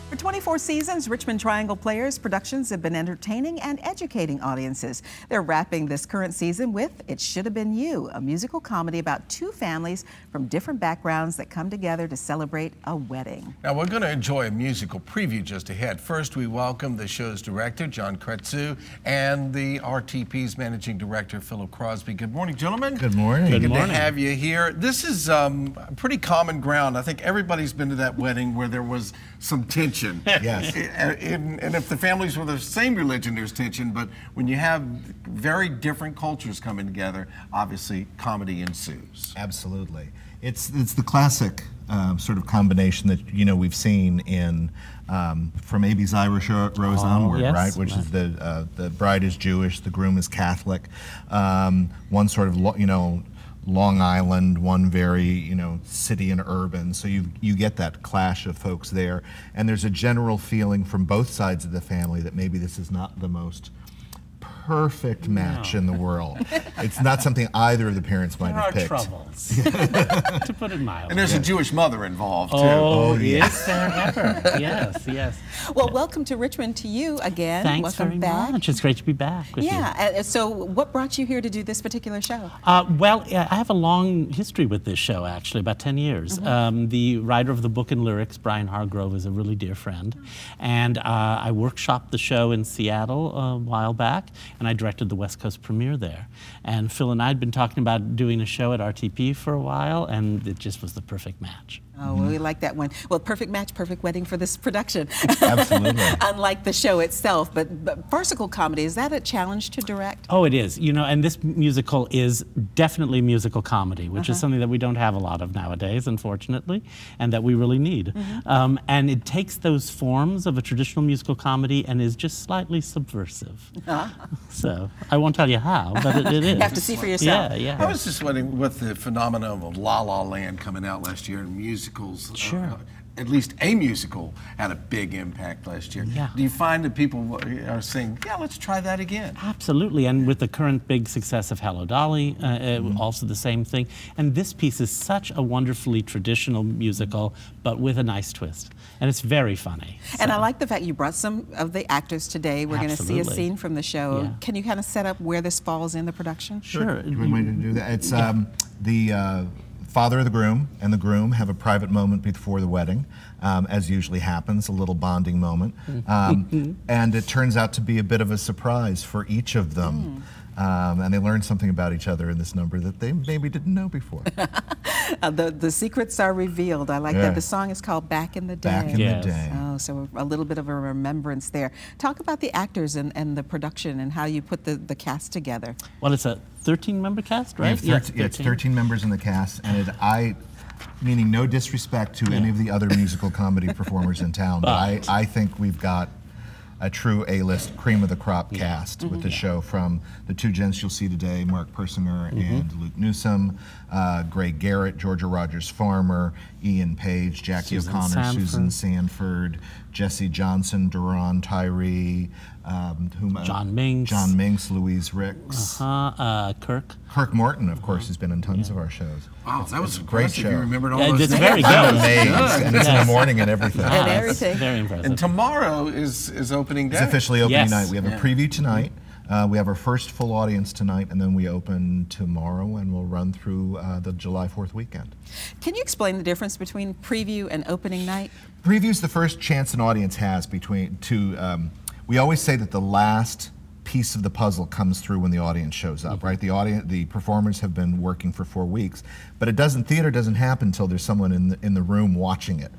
For 24 seasons, Richmond Triangle Players Productions have been entertaining and educating audiences. They're wrapping this current season with It Shoulda Been You, a musical comedy about two families from different backgrounds that come together to celebrate a wedding. Now, we're going to enjoy a musical preview just ahead. First, we welcome the show's director, John Kretzu, and the RTP's managing director, Philip Crosby. Good morning, gentlemen. Good morning. Good to have you here. This is pretty common ground. I think everybody's been to that wedding where there was some tension. Yes. And if the families were the same religion, there's tension. But when you have very different cultures coming together, obviously comedy ensues. Absolutely. It's the classic sort of combination that we've seen in from Abie's Irish Rose onward, yes, right? Which is the bride is Jewish, the groom is Catholic. One sort of Long Island, one very, city and urban. So you get that clash of folks there. And there's a general feeling from both sides of the family that maybe this is not the most perfect match in the world. It's not something either of the parents might have picked. There are troubles, to put it mildly. And there's a Jewish mother involved, too. Oh, is there ever? Yes, yes. Well, welcome to Richmond to you again. Thanks welcome very back. much. It's great to be back with you. Yeah, so what brought you here to do this particular show? Well, I have a long history with this show, actually, about 10 years. The writer of the book and lyrics, Brian Hargrove, is a really dear friend. And I workshopped the show in Seattle a while back, and I directed the West Coast premiere there. And Phil and I had been talking about doing a show at RTP for a while, and it just was the perfect match. Oh, well, we like that one. Well, perfect match, perfect wedding for this production. Absolutely. Unlike the show itself, but farcical comedy, is that a challenge to direct? Oh, it is. And this musical is definitely musical comedy, which is something that we don't have a lot of nowadays, unfortunately, and that we really need. And it takes those forms of a traditional musical comedy and is just slightly subversive. So I won't tell you how, but it is. You have to see for yourself. Yeah. I was just wondering, with the phenomenon of La La Land coming out last year and musicals, Sure. At least a musical had a big impact last year. Yeah. Do you find that people are saying, yeah, let's try that again? Absolutely, and with the current big success of Hello, Dolly, also the same thing. And this piece is such a wonderfully traditional musical, but with a nice twist. And it's very funny. And I like the fact you brought some of the actors today. We're going to see a Absolutely. scene from the show. Yeah. Can you kind of set up where this falls in the production? Sure. You want me to do that? It's the father of the groom and the groom have a private moment before the wedding, as usually happens, a little bonding moment. And it turns out to be a bit of a surprise for each of them. And they learn something about each other in this number that they maybe didn't know before. The secrets are revealed. I like that. The song is called Back in the Day. Back in the Day. Oh, so a little bit of a remembrance there. Talk about the actors and the production and how you put the cast together. Well, it's a 13-member cast, right? It's 13 members in the cast, and meaning no disrespect to any of the other musical comedy performers in town, but I think we've got a true A-list cream of the crop cast with the show, from the two gents you'll see today, Mark Persinger and Luke Newsom, Greg Garrett, Georgia Rogers Farmer, Ian Page, Jackie O'Connor, Susan Sanford, Jesse Johnson, Duran Tyree, John Minks, Louise Ricks, Kirk Morton, of course, has been in tons of our shows. That was a great show. You remembered all those it's names. very good. I'm amazed, and it's in the morning and everything. And everything. Very impressive. And tomorrow is opening day. It's officially opening Yes. night. We have a preview tonight. We have our first full audience tonight, and then we open tomorrow, and we'll run through the July 4th weekend. Can you explain the difference between preview and opening night? Preview's the first chance an audience has we always say that the last piece of the puzzle comes through when the audience shows up, right? The performers have been working for 4 weeks, but theater doesn't happen until there's someone in the room watching it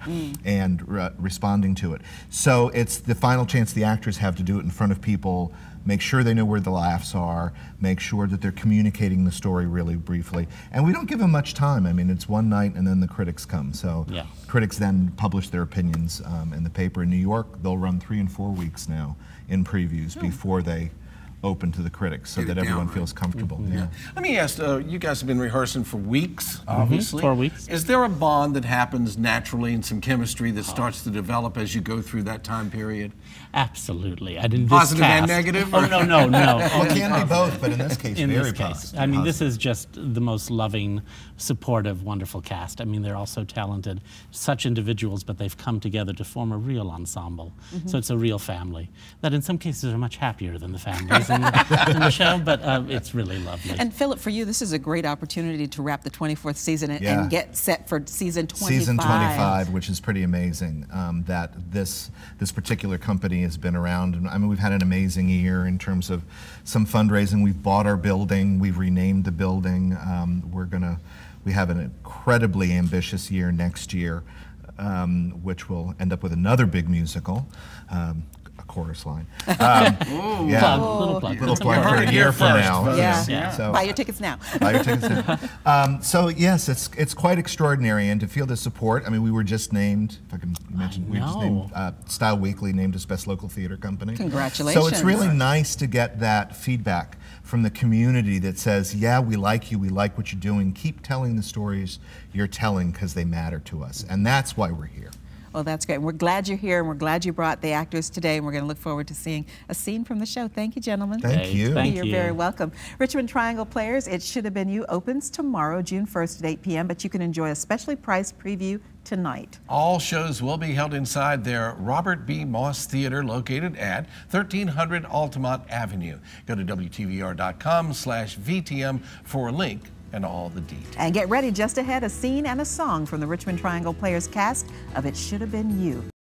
and responding to it. So it's the final chance the actors have to do it in front of people, make sure they know where the laughs are, make sure that they're communicating the story really briefly. And we don't give them much time. I mean, it's one night and then the critics come. So critics then publish their opinions in the paper. In New York, they'll run 3 and 4 weeks now in previews before they open to the critics so that everyone feels comfortable. Yeah. Let me ask, you guys have been rehearsing for weeks, obviously. 4 weeks. Is there a bond that happens naturally and some chemistry that starts to develop as you go through that time period? Absolutely. And in this Positive cast, and negative? Oh, no. Well, it can be both, but in this case, In very this case, positive. I mean, this is just the most loving, supportive, wonderful cast. I mean, they're all so talented, such individuals, but they've come together to form a real ensemble. So it's a real family that in some cases are much happier than the families in the show, but it's really lovely. And Philip, for you, this is a great opportunity to wrap the 24th season and get set for season 25. Season 25, which is pretty amazing, that this particular company has been around. And I mean, we've had an amazing year in terms of some fundraising. We've bought our building, we've renamed the building. We have an incredibly ambitious year next year, which will end up with another big musical. A chorus line. Little plug. Little plug for a year from now. Yeah. So, Buy your tickets now. buy your tickets now. So yes, it's quite extraordinary, and to feel the support. I mean, we were just named, if I can mention, we were just named, Style Weekly named us Best Local Theater Company. Congratulations. So it's really nice to get that feedback from the community that says, yeah, we like you, we like what you're doing, keep telling the stories you're telling because they matter to us, and that's why we're here. Well, that's great. We're glad you're here, and we're glad you brought the actors today, and we're going to look forward to seeing a scene from the show. Thank you, gentlemen. Thank you. Thank You're you. very welcome. Richmond Triangle Players, It Should Have Been You opens tomorrow, June 1st at 8 p.m., but you can enjoy a specially priced preview tonight. All shows will be held inside their Robert B. Moss Theater located at 1300 Altamont Avenue. Go to WTVR.com/VTM for a link and all the details. And get ready, just ahead, a scene and a song from the Richmond Triangle Players cast of It Should Have Been You.